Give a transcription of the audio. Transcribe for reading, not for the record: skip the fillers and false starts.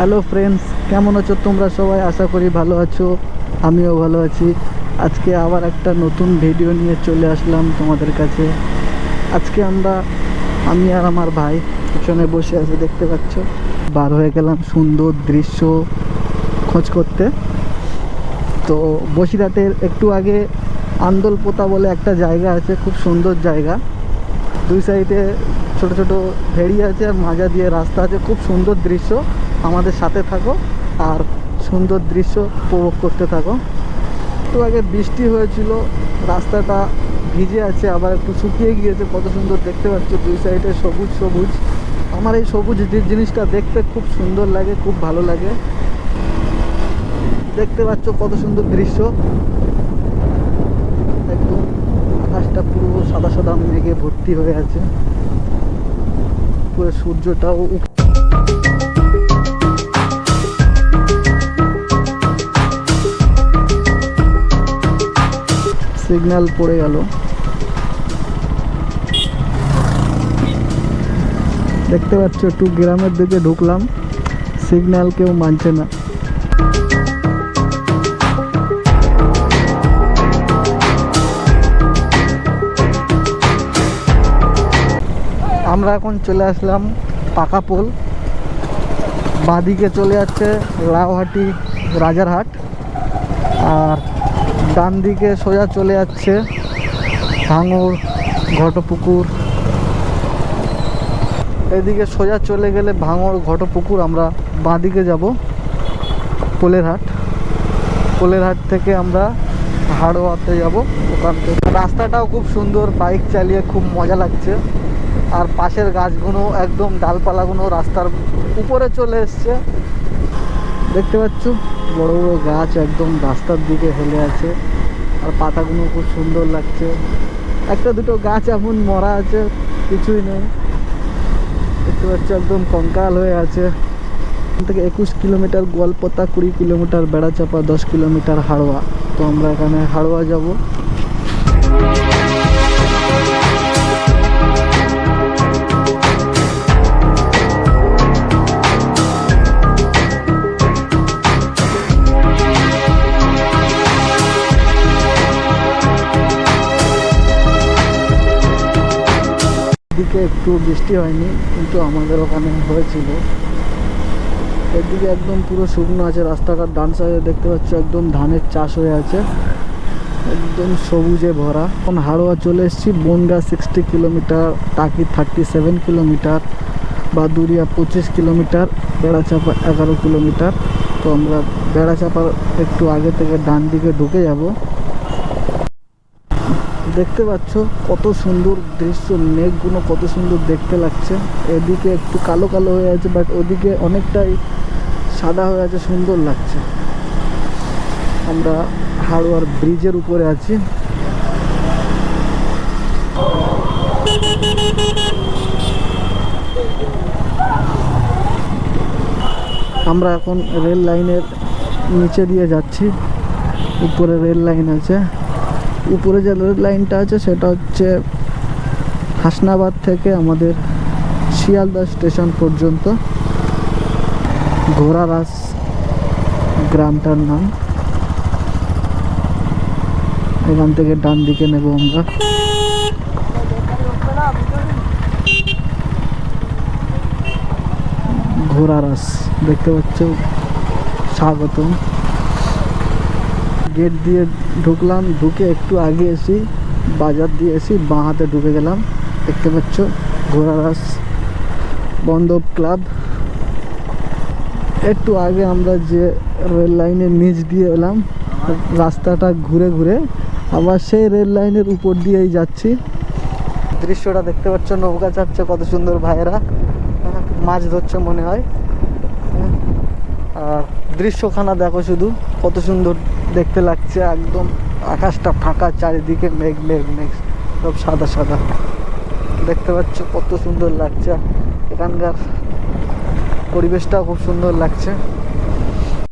Hello friends, কেমন আছো তোমরা সবাই? আশা করি ভালো আছো, আমিও ভালো আছি। আজকে আবার একটা নতুন ভিডিও নিয়ে চলে আসলাম তোমাদের কাছে। আজকে আমি আর আমার ভাই পিছনে বসে আছে, দেখতে পাচ্ছ। বার হয়ে গেলাম সুন্দর দৃশ্য খোঁজ করতে। তো বসিরহাটের একটু আগে আন্দোলপোতা বলে একটা জায়গা আছে, খুব সুন্দর জায়গা। দুই সাইডে ছোট ছোট ভেড়ি আছে আর মাজা দিয়ে রাস্তা আছে, খুব সুন্দর দৃশ্য। আমাদের সাথে থাকো আর সুন্দর দৃশ্য উপভোগ করতে থাকো। একটু আগে বৃষ্টি হয়েছিল, রাস্তাটা ভিজে আছে, আবার একটু শুকিয়ে গিয়েছে। কত সুন্দর দেখতে পাচ্ছ, দুই সাইডে সবুজ সবুজ। আমার এই সবুজ জিনিসটা দেখতে খুব সুন্দর লাগে, খুব ভালো লাগে। দেখতে পাচ্ছ কত সুন্দর দৃশ্য। একদম আকাশটা পুরো সাদা সাদা মেঘে ভর্তি হয়ে আছে, পুরো সূর্যটাও। সিগন্যাল পড়ে গেল, দেখতে পাচ্ছ। একটু গ্রামের দিকে ঢুকলাম, সিগন্যাল কেউ মানছে না। আমরা এখন চলে আসলাম পাকা পোল। বাঁদিকে চলে যাচ্ছে লাউহাটি রাজারহাট, আর ডান দিকে সোজা চলে যাচ্ছে ভাঙড় ঘটপুকুর। এদিকে সোজা চলে গেলে ভাঙড় ঘটপুকুর। আমরা বাঁদিকে যাব পোলের হাট। পোলের হাট থেকে আমরা হাড়োয়াতে যাব। ওখান থেকে রাস্তাটাও খুব সুন্দর, বাইক চালিয়ে খুব মজা লাগছে। আর পাশের গাছগুলো একদম ডালপালাগুলো রাস্তার উপরে চলে এসছে, দেখতে পাচ্ছ। বড় বড় গাছ একদম রাস্তার দিকে হেলে আছে, আর পাতাগুলো খুব সুন্দর লাগছে। একটা দুটো গাছ এমন মরা আছে, কিছুই নেই, দেখতে পাচ্ছ। একদম কঙ্কাল হয়ে আছে। এখান থেকে 21 kilometre Goalpota, 20 kilometre Berachampa, 10 kilometre Haroa. তো আমরা এখানে হাড়োয়া যাব। এদিকে একটু বৃষ্টি হয়নি, কিন্তু আমাদের ওখানে হয়েছিল। এদিকে একদম পুরো শুকনো আছে রাস্তাঘাট। ডান সাইডে দেখতে পাচ্ছ একদম ধানের চাষ হয়ে আছে, একদম সবুজে ভরা। এখন হাড়োয়া চলে এসেছি। বনগা 60 কিলোমিটার, টাকি 37 kilometre, Baduria 25 kilometre, Berachampa 11 kilometre. তো আমরা বেড়াচাপার একটু আগে থেকে ডান দিকে ঢুকে যাব। দেখতে পাচ্ছ কত সুন্দর দৃশ্য, মেঘগুলো কত সুন্দর দেখতে লাগছে। এদিকে একটু কালো কালো হয়ে আছে, বাট ওদিকে অনেকটাই সাদা হয়ে আছে, সুন্দর লাগছে। আমরা হাড়োয়ার ব্রিজের উপরে আছি। আমরা এখন রেল লাইনের নিচে দিয়ে যাচ্ছি। উপরে রেল লাইন আছে। উপরে যে রেল লাইনটা আছে সেটা হচ্ছে হাসনাবাদ থেকে আমাদের শিয়ালদা স্টেশন পর্যন্ত। ঘোড়ারাস গ্রামটার নাম। এখান থেকে ডান দিকে নেব আমরা। ঘোড়ারাস দেখতে পাচ্ছ, স্বাগতম। গেট দিয়ে ঢুকলাম, ঢুকে একটু আগে এসি, বাজার দিয়ে এসি, বাঁ হাতে ঢুকে গেলাম। দেখতে পাচ্ছ ঘোড়ারাস বন্ধব ক্লাব। একটু আগে আমরা যে রেল লাইনের নিচ দিয়ে এলাম, রাস্তাটা ঘুরে ঘুরে আবার সেই রেল লাইনের উপর দিয়েই যাচ্ছি। দৃশ্যটা দেখতে পাচ্ছ, নৌকা চাপছে কত সুন্দর ভাইয়েরা, মাছ ধরছে মনে হয়। আর দৃশ্যখানা দেখো শুধু, কত সুন্দর দেখতে লাগছে। একদম আকাশটা ফাঁকা, চারিদিকে মেঘ মেঘ মেঘ, সব সাদা সাদা। দেখতে পাচ্ছ কত সুন্দর লাগছে। এখানকার পরিবেশটাও খুব সুন্দর লাগছে।